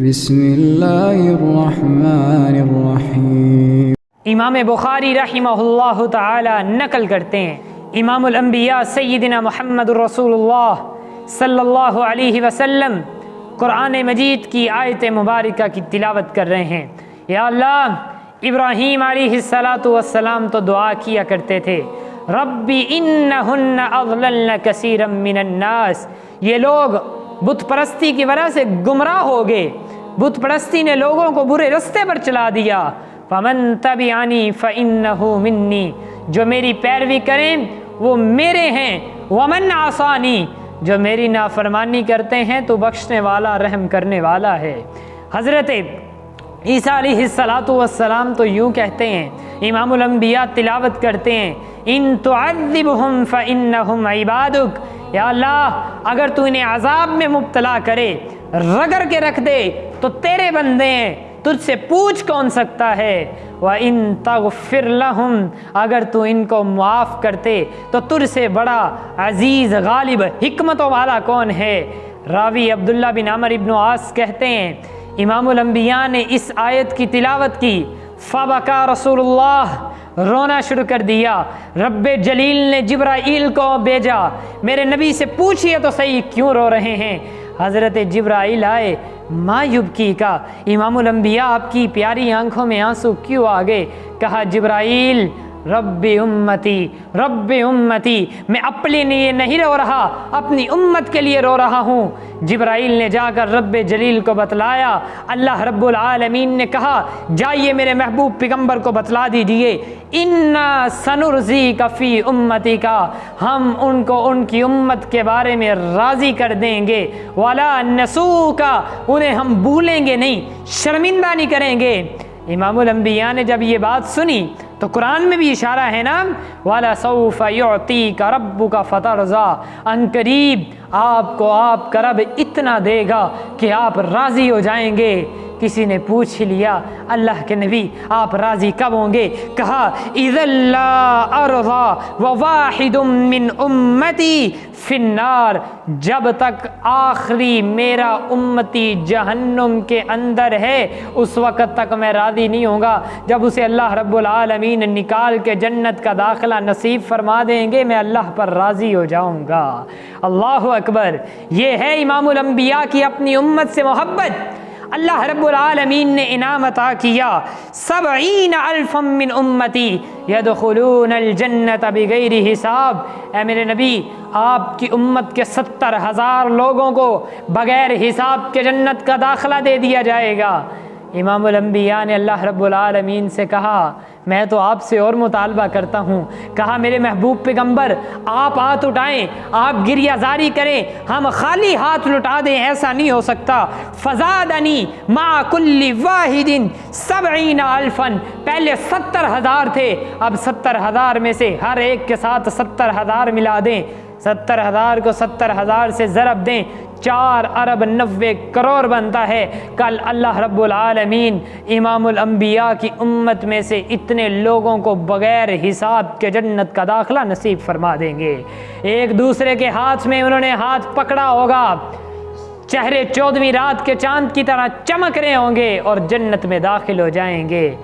بسم اللہ الرحمن الرحیم۔ امام بخاری رحمہ اللہ تعالی نقل کرتے ہیں، امام الانبیاء سیدنا محمد رسول اللہ صلی اللہ علیہ وسلم قرآن مجید کی آیت مبارکہ کی تلاوت کر رہے ہیں۔ یا اللہ، ابراہیم علیہ السلام تو دعا کیا کرتے تھے، ربی انہن اضللن کثیرا من الناس، یہ لوگ بت پرستی کی وجہ سے گمراہ ہو گئے، بت پرستی نے لوگوں کو برے رستے پر چلا دیا، فمن تبعنی فانہ منی، جو میری پیروی کریں وہ میرے ہیں، ومن عصانی، جو میری نافرمانی کرتے ہیں تو بخشنے والا رحم کرنے والا ہے۔ حضرت عیسیٰ علیہ السلام تو یوں کہتے ہیں، امام الانبیاء تلاوت کرتے ہیں، ان تعذبہم فانہم عبادک، یا اللہ اگر تو انہیں عذاب میں مبتلا کرے، رگڑ کے رکھ دے تو تیرے بندے ہیں، تجھ سے پوچھ کون سکتا ہے، وَإِن تَغْفِرْ لَهُمْ، اگر تو ان کو معاف کرتے تو تجھ سے بڑا عزیز غالب حکمتوں والا کون ہے۔ راوی عبداللہ بن عمر بن عاص کہتے ہیں، امام الانبیاء نے اس آیت کی تلاوت کی، فبکا رسول اللہ، رونا شروع کر دیا۔ رب جلیل نے جبرائیل کو بھیجا، میرے نبی سے پوچھئے تو صحیح کیوں رو رہے ہیں۔ حضرت جبرائیل آئے، ما یبکی کا، امام الانبیاء آپ کی پیاری آنکھوں میں آنسو کیوں آ گئے؟ کہا جبرائیل، رب امتی، رب امتی، میں اپنے لیے نہیں رو رہا، اپنی امت کے لیے رو رہا ہوں۔ جبرائیل نے جا کر رب جلیل کو بتلایا، اللہ رب العالمین نے کہا جائیے میرے محبوب پیغمبر کو بتلا دیجئے، انا سنرضیک فی امتک، ہم ان کو ان کی امت کے بارے میں راضی کر دیں گے، ولا نسوک، انہیں ہم بھولیں گے نہیں، شرمندہ نہیں کریں گے۔ امام الانبیاء نے جب یہ بات سنی تو قرآن میں بھی اشارہ ہے نا، وَلَسَوْفَ يُعْطِيكَ رَبُّكَ فَتَرْضَىٰ، ان قریب آپ کو آپ کا رب اتنا دے گا کہ آپ راضی ہو جائیں گے۔ کسی نے پوچھ لیا، اللہ کے نبی آپ راضی کب ہوں گے؟ کہا اِذَا لَا أَرْضَىٰ وَوَاحِدٌ مِّنْ أُمَّتِي فِي النَّارِ، جب تک آخری میرا امتی جہنم کے اندر ہے اس وقت تک میں راضی نہیں ہوں گا۔ جب اسے اللہ رب العالمین نکال کے جنت کا داخلہ نصیب فرما دیں گے، میں اللہ پر راضی ہو جاؤں گا۔ اللہ اکبر، یہ ہے امام الانبیاء کی اپنی امت سے محبت۔ اللہ رب العالمین نے انعام عطا کیا، 70,000 من امتی یدخلون الجنت بغیر حساب، اے میرے نبی آپ کی امت کے 70,000 لوگوں کو بغیر حساب کے جنت کا داخلہ دے دیا جائے گا۔ امام الانبیاء نے اللہ رب العالمین سے کہا میں تو آپ سے اور مطالبہ کرتا ہوں، کہا میرے محبوب پیغمبر آپ ہاتھ اٹھائیں، آپ گریہ زاری کریں، ہم خالی ہاتھ لٹا دیں، ایسا نہیں ہو سکتا۔ فزادنی مع کل واحد 70,000، پہلے 70,000 تھے، اب 70,000 میں سے ہر ایک کے ساتھ 70,000 ملا دیں، 70,000 کو 70,000 سے ضرب دیں، 4 ارب 90 کروڑ بنتا ہے۔ کل اللہ رب العالمین امام الانبیاء کی امت میں سے اتنے لوگوں کو بغیر حساب کے جنت کا داخلہ نصیب فرما دیں گے۔ ایک دوسرے کے ہاتھ میں انہوں نے ہاتھ پکڑا ہوگا، چہرے 14ویں رات کے چاند کی طرح چمک رہے ہوں گے اور جنت میں داخل ہو جائیں گے۔